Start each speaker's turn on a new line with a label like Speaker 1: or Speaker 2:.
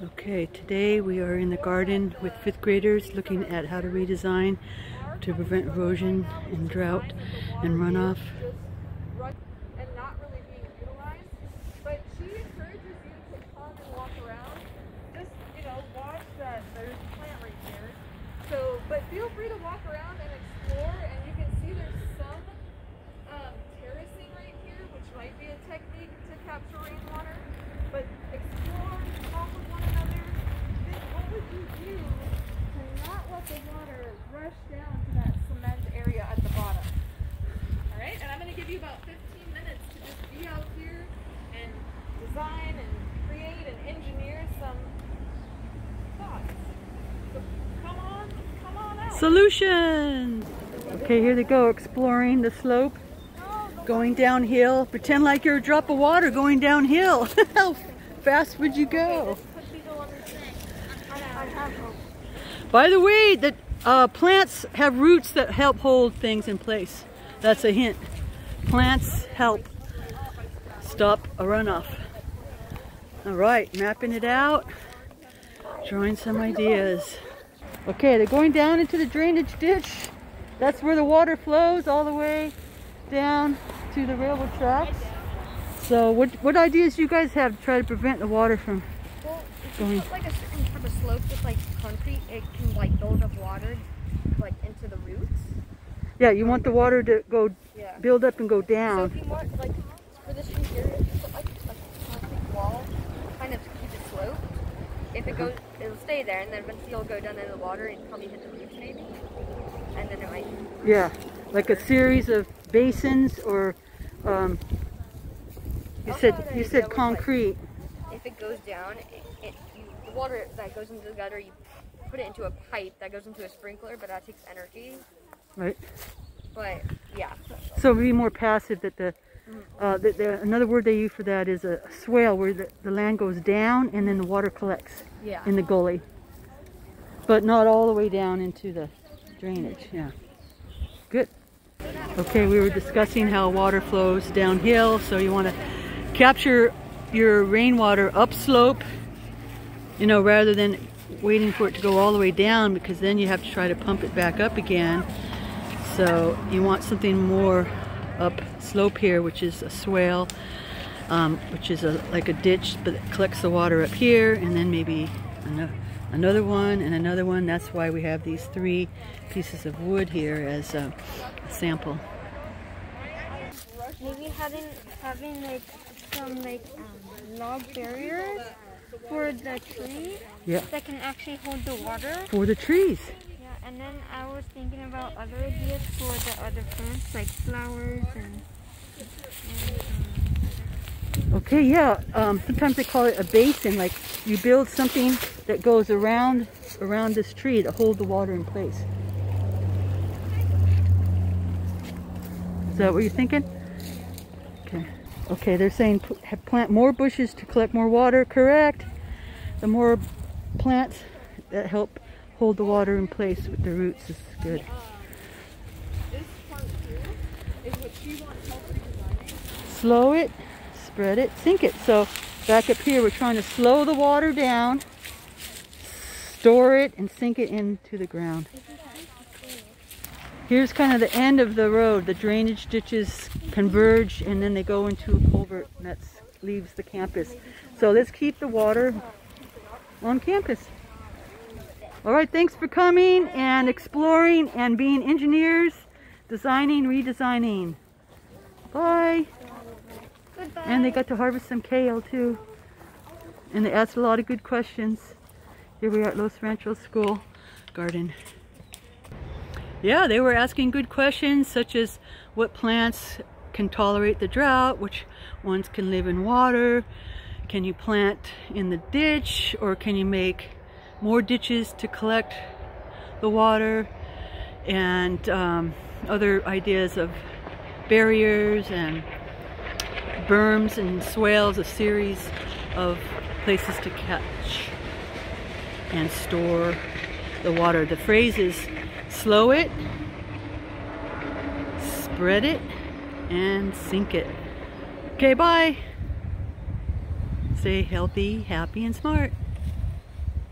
Speaker 1: Okay, today we are in the garden with 5th graders looking at how to redesign to prevent erosion and drought and runoff.
Speaker 2: And not really being utilized, but she encourages you to come and walk around. Just, watch that there's a plant right there. So, but feel free to walk around and explore, and you can see there's some terracing right here, which might be a technique to capture rainwater. But explore, talk with one another. Then what would you do to not let the water rush down to that cement area at the bottom? Alright, and I'm going to give you about 15 minutes to just be out here and design and create and engineer some thoughts. So come on out.
Speaker 1: Solutions! Okay, here they go, exploring the slope. Going downhill. Pretend like you're a drop of water going downhill. How fast would you go? By the way, the plants have roots that help hold things in place. That's a hint. Plants help stop a runoff. All right, mapping it out, drawing some ideas. Okay, they're going down into the drainage ditch. That's where the water flows all the way down to the railroad tracks. So what ideas do you guys have to try to prevent the water from going?
Speaker 3: If you put like a certain type of slope with like concrete, it can like build up water like into the roots.
Speaker 1: Yeah, you want the water to go build up and go down.
Speaker 3: So if you want like for this tree here, if you put like a concrete wall kind of to keep it sloped, if it goes, it'll stay there, and then eventually it'll go down into the water and probably hit the roots maybe, and then it might.
Speaker 1: Yeah, like a series of basins, or you said concrete.
Speaker 3: If it goes down, the water that goes into the gutter, you put it into a pipe that goes into a sprinkler, but that takes energy.
Speaker 1: Right.
Speaker 3: But yeah.
Speaker 1: So be more passive. That another word they use for that is a swale, where the land goes down and then the water collects in the gully, but not all the way down into the drainage. Yeah. Good. Okay, we were discussing how water flows downhill, so you want to capture your rainwater upslope, rather than waiting for it to go all the way down, because then you have to try to pump it back up again. So you want something more upslope here, which is a swale, which is like a ditch, but it collects the water up here, and then maybe another one and another one. That's why we have these 3 pieces of wood here as a sample.
Speaker 4: Maybe having like some log barriers for the trees that can actually hold the water. For the trees. Yeah, and then I was thinking about other ideas for the other plants, like flowers and
Speaker 1: okay, yeah. Sometimes they call it a basin. Like you build something that goes around this tree to hold the water in place. Is that what you're thinking? Okay. Okay, they're saying plant more bushes to collect more water. Correct. The more plants that help hold the water in place with the roots is good.
Speaker 2: This part here is what she wants help redesigning.
Speaker 1: Slow it, spread it, sink it. So back up here, we're trying to slow the water down, store it, and sink it into the ground. Here's kind of the end of the road. The drainage ditches converge, and then they go into a culvert, and that leaves the campus. So let's keep the water on campus. All right, thanks for coming and exploring and being engineers, designing, redesigning. Bye. Goodbye. And they got to harvest some kale too. And they asked a lot of good questions. Here we are at Los Ranchos School Garden. Yeah, they were asking good questions, such as what plants can tolerate the drought, which ones can live in water, can you plant in the ditch, or can you make more ditches to collect the water, and other ideas of barriers and berms and swales, a series of places to catch and store the water. The phrase is slow it, spread it, and sink it. Okay, bye. Stay healthy, happy, and smart.